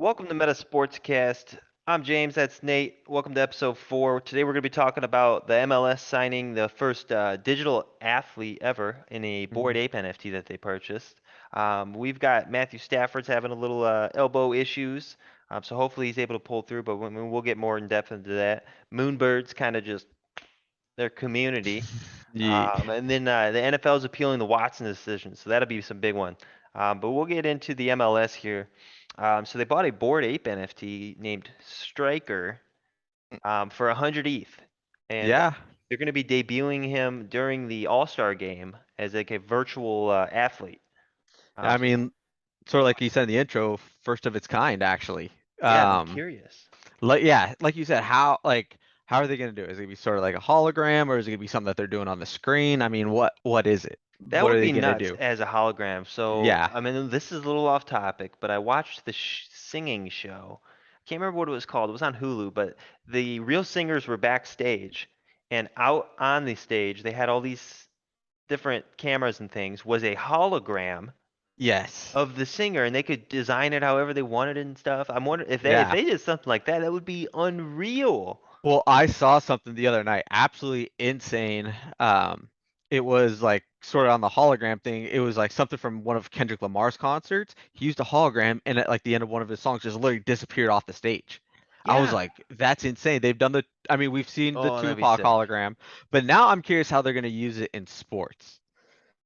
Welcome to Meta Sportscast. I'm James, that's Nate. Welcome to episode 4. Today we're going to be talking about the MLS signing the first digital athlete ever in a Bored Mhm. Ape NFT that they purchased. We've got Matthew Stafford's having a little elbow issues, so hopefully he's able to pull through, but we'll get more in depth into that. Moonbirds kind of just their community. Ye And then the NFL is appealing the Watson decision, so that'll be some big one. But we'll get into the MLS here. So they bought a Bored Ape NFT named Striker for 100 ETH, and yeah, they're going to be debuting him during the All-Star game as like a virtual athlete. I So mean, sort of like you said in the intro, first of its kind, actually. yeah, I'm Um, curious. like you said, how are they gonna do it? Is it gonna be sort of like a hologram, or is it gonna be something that they're doing on the screen? I mean, what is it? That What are would they be gonna nuts do? as a hologram. So, Yeah, I mean, this is a little off topic, but I watched the singing show. I can't remember what it was called. It was on Hulu, but the real singers were backstage, and out on the stage, they had all these different cameras and things, was a hologram yes, of the singer, and they could design it however they wanted and stuff. I'm wondering if yeah. they did something like that, that would be unreal. Well, I saw something the other night, absolutely insane. It was like sort of on the hologram thing. It was like something from one of Kendrick Lamar's concerts. He used a hologram, and at like the end of one of his songs, just literally disappeared off the stage. I was Yeah. like, that's insane. They've done the, I mean, we've seen the Oh, that'd be Tupac sick. hologram, but now I'm curious how they're going to use it in sports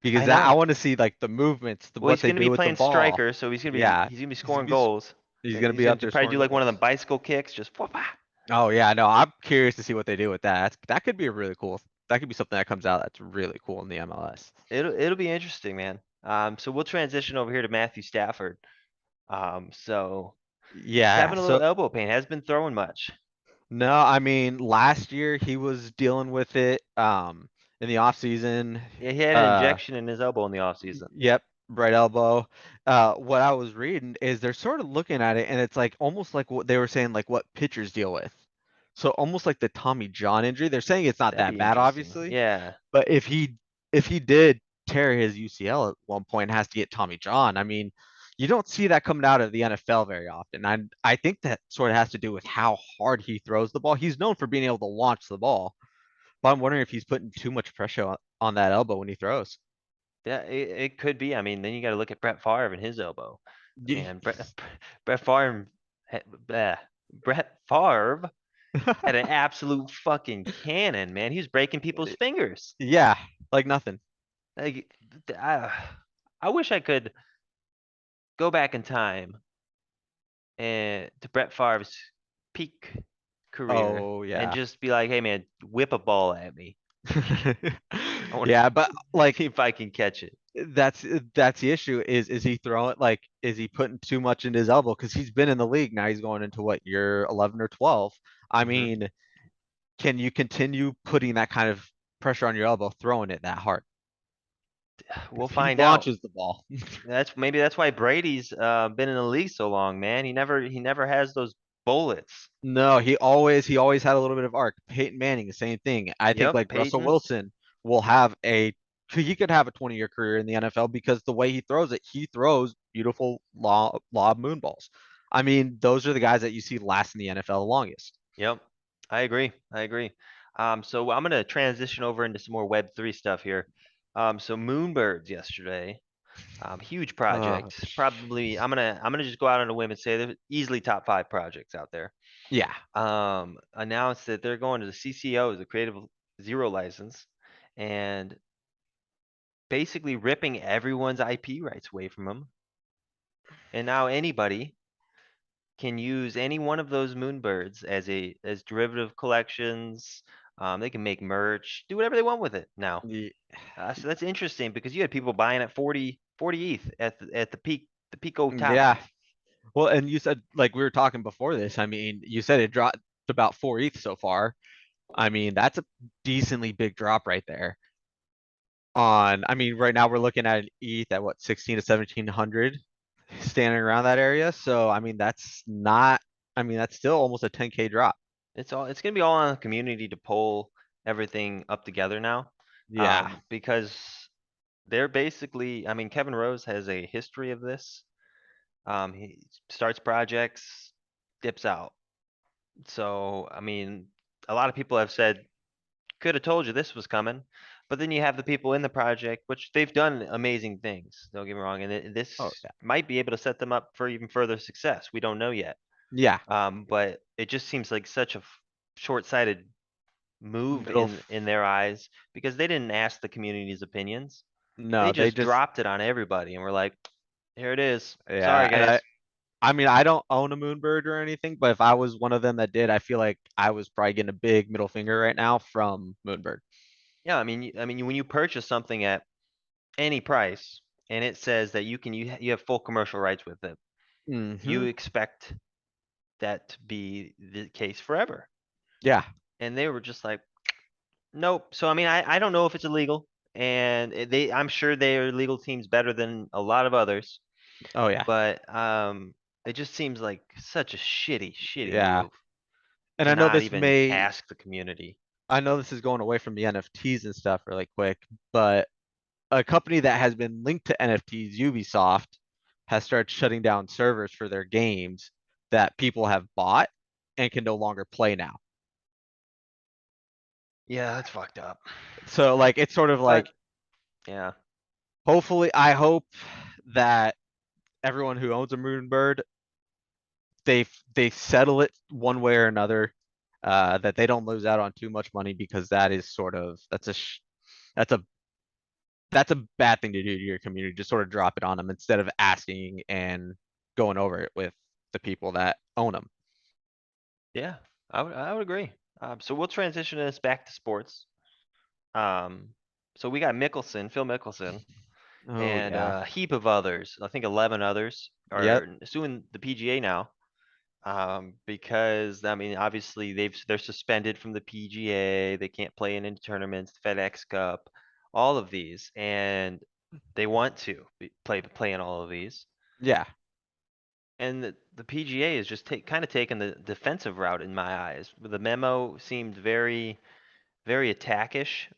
because I that I know. want to see like the movements, Well, what he's they gonna do be with the playing ball. striker, so Yeah, he's gonna be he's gonna scoring be goals. he's gonna He's be gonna out there probably scoring do like one of them goals. bicycle kicks, just whoop. Oh yeah, no, I'm curious to see what they do with that. That could be a really cool. That could be something that comes out that's really cool in the MLS. It'll be interesting, man. So we'll transition over here to Matthew Stafford. So he's Yeah. having a little So elbow pain. Hasn't been throwing much. no, I mean last year he was dealing with it in the off season. Yeah, he had an Uh injection in his elbow in the offseason. yep, right elbow. What I was reading is they're sort of looking at it and it's like almost like what they were saying like what pitchers deal with. So almost like the Tommy John injury. They're saying it's not That'd that be bad interesting. obviously, Yeah. but if he did tear his UCL at one point and has to get Tommy John, I mean, you don't see that coming out of the NFL very often. I think that sort of has to do with how hard he throws the ball. He's known for being able to launch the ball, but I'm wondering if he's putting too much pressure on that elbow when he throws. Yeah, it could be. I mean, then you got to look at Brett Favre and his elbow. Ye- Man, Brett Favre, bleh, Brett Favre had an absolute fucking cannon, man. He was breaking people's fingers. Yeah, like nothing. Like, I wish I could go back in time and to Brett Favre's peak career Oh and yeah. just be like, "Hey, man, whip a ball at me. I want Yeah, but to like see if I can catch it." that's the issue is he throwing like is he putting too much into his elbow because he's been in the league now, he's going into what, year 11 or 12. I hmm mean, can you continue putting that kind of pressure on your elbow throwing it that hard We'll because he find out. launches the ball? That's why Brady's been in the league so long, man. He never has those bullets. No, he always had a little bit of arc. Peyton Manning, the same thing. I think Yep, like Russell Peyton. Wilson will have he could have a 20-year career in the NFL because the way he throws it, he throws beautiful lob moon balls. I mean, those are the guys that you see last in the NFL the longest. Yep, I agree. I agree. So I'm gonna transition over into some more Web3 stuff here. So Moonbirds yesterday, huge Uh, project. Probably I'm gonna just go out on a whim and say they're easily top 5 projects out there. yeah. Announced that they're going to the CC0, the Creative Zero license, and basically ripping everyone's IP rights away from them. And now anybody can use any one of those Moonbirds as derivative collections. They can make merch, do whatever they want with it now. Ye- So that's interesting because you had people buying at 40 ETH at the Pico top. Yeah. Well, and you said like we were talking before this. I mean, you said it dropped about 4 ETH so far. I mean, that's a decently big drop right there. I mean, right now we're looking at an ETH at what, 16 to 1700 standing around that area. So, I mean, that's not, I mean, that's still almost a 10K drop. It's gonna be all on the community to pull everything up together now. Yeah. Because they're basically, I mean, Kevin Rose has a history of this. He starts projects, dips out. So, I mean, a lot of people have said, could have told you this was coming. But then you have the people in the project, which they've done amazing things. Don't get me wrong, and Oh this yeah. might be able to set them up for even further success. We don't know yet. Yeah. But it just seems like such a short-sighted move Middle. in their eyes because they didn't ask the community's opinions. They No, they just just dropped it on everybody, and we're like, here it is. yeah, Sorry, and guys. I mean I don't own a Moonbird or anything, but if I was one of them that did, I feel like I was probably getting a big middle finger right now from Moonbird. Yeah, I mean, I mean, when you purchase something at any price and it says that you have full commercial rights with it, you Mm-hmm. expect that to be the case forever. Yeah. And they were just like, nope. So I mean, I don't know if it's illegal, and I'm sure their legal team's better than a lot of others, Oh yeah. but it just seems like such a shitty Yeah. move And to I know not this even may ask the community. I know this is going away from the NFTs and stuff really quick, but a company that has been linked to NFTs, Ubisoft, has started shutting down servers for their games that people have bought and can no longer play now. Yeah, that's fucked up. So like it's sort of But like yeah, hopefully I hope that everyone who owns a Moonbird they they settle it one way or another, that they don't lose out on too much money because that is sort of that's a that's a bad thing to do to your community. Just sort of drop it on them instead of asking and going over it with the people that own them. yeah, I would agree. So we'll transition this back to sports. Um, so we got Phil Mickleson, Oh and yeah. a heap of others. I think 11 others Yep. are suing the PGA now. Because I mean, obviously they're suspended from the PGA. They can't play in any tournaments, FedEx Cup, all of these, and they want to play in all of these. Yeah. And the PGA is just kind of taking the defensive route in my eyes. The memo seemed very attackish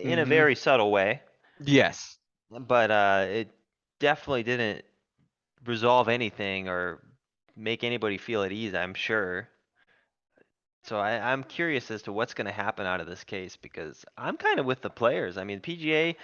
in a Mm-hmm. very subtle way, Yes. but it definitely didn't resolve anything or make anybody feel at ease, I'm sure. So I'm curious as to what's going to happen out of this case because I'm kind of with the players. I mean, PGA,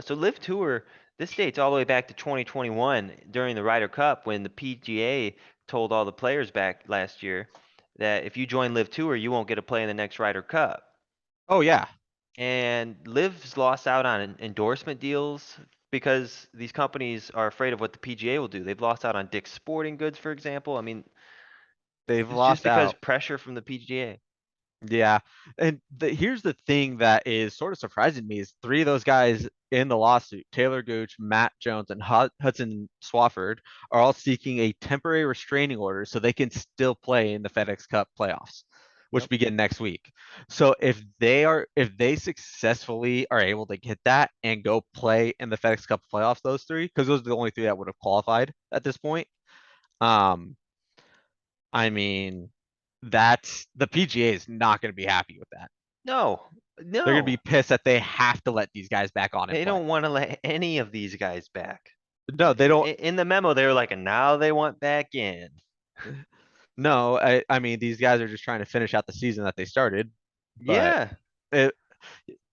so Live Tour, this dates all the way back to 2021 during the Ryder Cup when the PGA told all the players back last year that if you join Live Tour, you won't get to play in the next Ryder Cup. Oh yeah. And Liv's lost out on endorsement deals because these companies are afraid of what the PGA will do. They've lost out on Dick's Sporting Goods, for example. I mean, They've it's just lost because out. pressure from the PGA. Yeah. And here's the thing that is sort of surprising me is three of those guys in the lawsuit, Taylor Gooch, Matt Jones, and Hudson Swafford, are all seeking a temporary restraining order so they can still play in the FedEx Cup playoffs, which Yep. begin next week. So if they successfully are able to get that and go play in the FedEx Cup playoffs, those three, because those are the only three that would have qualified at this point. Um, I mean, that's the PGA is not going to be happy with that. No, They're going to be no. pissed that they have to let these guys back on and They play. don't want to let any of these guys back. No, they don't. In the memo, they were like, and now they want back in. No, I mean, these guys are just trying to finish out the season that they started. But Yeah, it,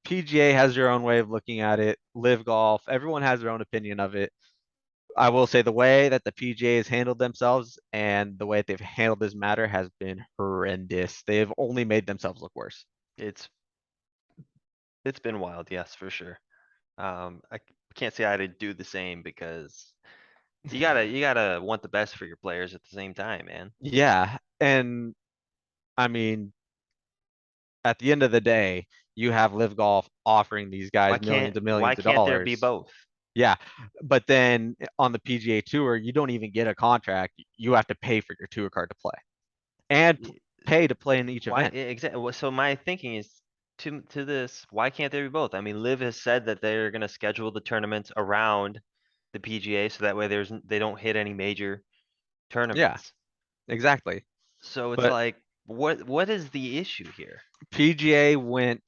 PGA has their own way of looking at it. Live Golf, everyone has their own opinion of it. I will say the way that the PGA has handled themselves and the way that they've handled this matter has been horrendous. They've only made themselves look worse. it's it's been wild, yes, for sure. I can't say I'd do the same because you gotta want the best for your players at the same time, man. Yeah, and I mean, at the end of the day, you have Live Golf offering these Why guys can't millions and why millions of can't there be dollars. both? Yeah, but then on the PGA Tour, you don't even get a contract. You have to pay for your tour card to play and Y- pay to play in each Why event. exactly? So my thinking is to this, why can't there be both? I mean, Liv has said that they're gonna schedule the tournaments around the PGA so that way they don't hit any major Yeah, tournaments. exactly. So it's But like, what is the issue here? PGA went,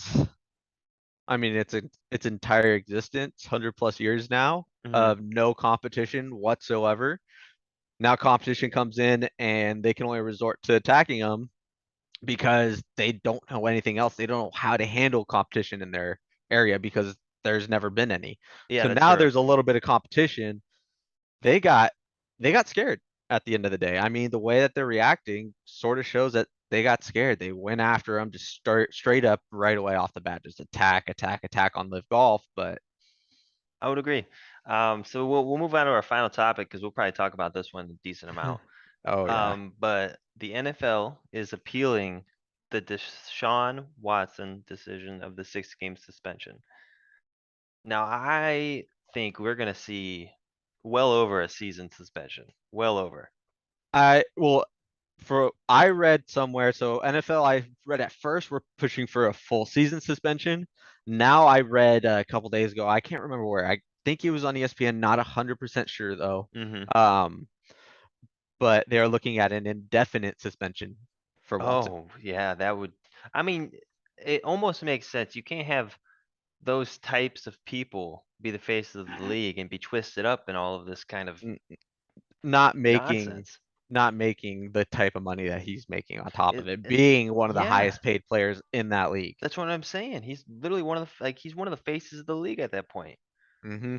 I mean, its entire existence, 100 plus years now Hmm. of no competition whatsoever. Now competition comes in and they can only resort to attacking them because they don't know anything else. They don't know how to handle competition in their area because there's never been any. Yeah, So that's now true. there's a little bit of competition. They got they got scared at the end of the day. I mean, the way that they're reacting sort of shows that they got scared. They went after him just start straight up right away off the bat, just attack, attack, attack on Live Golf. But I would agree. So we'll move on to our final topic because we'll probably talk about this one a decent amount. oh yeah, But the NFL is appealing the Deshaun Watson decision of the 6-game suspension. Now, I think we're gonna see well over a season suspension. Well over. I well for I read somewhere. So NFL, I read at first we're pushing for a full season suspension. Now I read a couple days ago. I can't remember where. I think it was on ESPN. Not 100% sure though. Mm-hmm. Um, but they're looking at an indefinite suspension for Watson. Oh, yeah, that would. I mean, it almost makes sense. You can't have those types of people be the face of the league and be twisted up in all of this kind of N- Not making nonsense. not making the type of money that he's making on top of it, It being one of the yeah, highest paid players in that league. that's what I'm saying. He's literally one of the he's one of the faces of the league at that point. Hmm.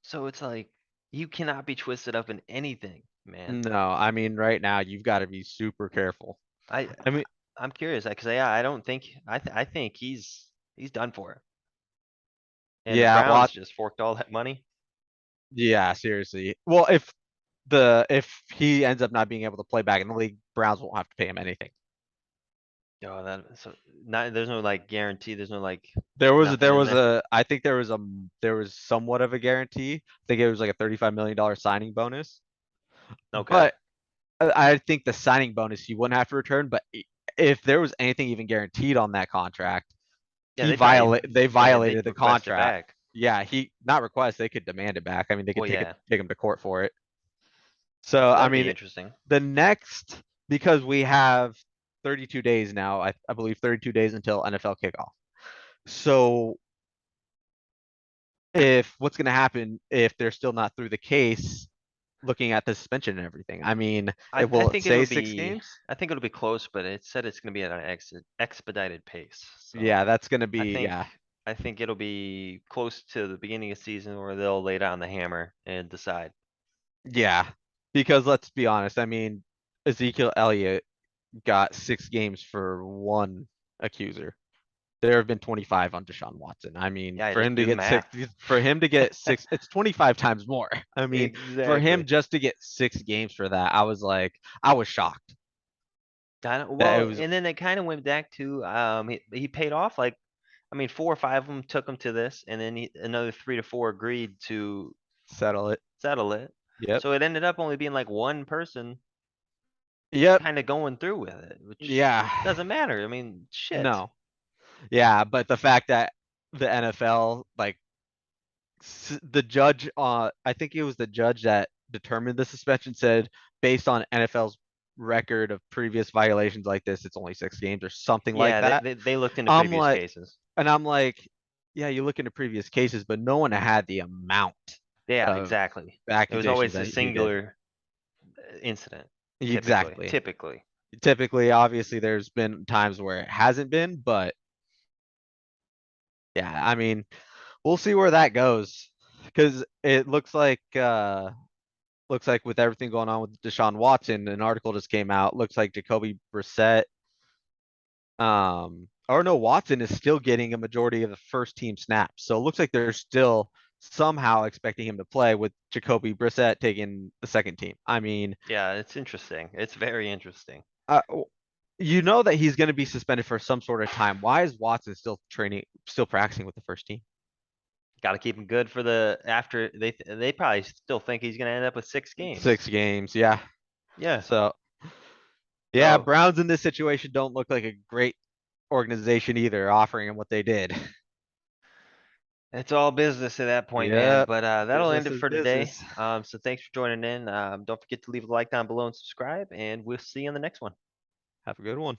So it's like you cannot be twisted up in anything, man. No, I mean right now you've got to be super careful. I I mean, I'm curious because yeah, I don't think I think he's done for. And the yeah, Browns just forked all that money. yeah, seriously. Well, if he ends up not being able to play back in the league, Browns won't have to pay him anything. Oh, that so not there's no like guarantee. There's no like There was nothing there in was there. a I think there was somewhat of a guarantee. I think it was like a $35 million signing bonus. Okay. But I think the signing bonus he wouldn't have to return. But if there was anything even guaranteed on that contract, Yeah, they probably they yeah they'd violated the request it contract. back. Yeah, he not request, they could demand it back. I mean, they could Well, yeah, take him to court for it. So so I that'd be mean, interesting. the next because we have 32 days now, I believe 32 days until NFL kickoff. So if what's going to happen if they're still not through the case, looking at the suspension and everything? I mean, it I will it think say 6 games? I think it'll be close, but it said it's gonna be at an expedited pace. So Yeah, that's going to I be think yeah. I think it'll be close to the beginning of season where they'll lay down the hammer and decide. Yeah. Because let's be honest, I mean, Ezekiel Elliott got 6 games for one accuser. There have been 25 on Deshaun Watson. I mean, Yeah, for just him to do the get six, math. for him to get six, it's 25 times more. I mean, for him Exactly. just to get 6 games for that, I was shocked that it Well, was and then it kind of went back to he paid off like I mean 4 or 5 of them took him to this, and then another 3 to 4 agreed to settle it. settle it. Yep. So it ended up only being like one person Yep. kind of going through with it, which Yeah. doesn't matter. I mean, shit. No. Yeah, but the fact that the NFL, like the judge, I think it was the judge that determined the suspension said based on NFL's record of previous violations like this, it's only 6 games or something like Yeah, that. they looked into I'm previous like, cases. and I'm like, yeah, you look into previous cases, but no one had the amount Yeah, of exactly. It was accusations always a that he did. singular incident. Typically, Exactly. typically. Typically, obviously, there's been times where it hasn't been, but yeah, I mean, we'll see where that goes because it looks like with everything going on with Deshaun Watson, an article just came out. Looks like Jacoby Brissett, or no, Watson is still getting a majority of the first team snaps. So it looks like they're still somehow expecting him to play with Jacoby Brissett taking the second team. I mean, Yeah, it's interesting. It's very interesting. uh, you know that he's going to be suspended for some sort of time. Why is Watson still still practicing with the first team? Got to keep him good for the after they probably still think he's going to end up with 6 games. 6 games, yeah. Yeah. So yeah, So Browns in this situation don't look like a great organization either, offering him what they did. it's all business at that point, man. Yeah, But that'll end business it is for today. business. So thanks for joining in. Don't forget to leave a like down below and subscribe, and we'll see you on the next one. Have a good one.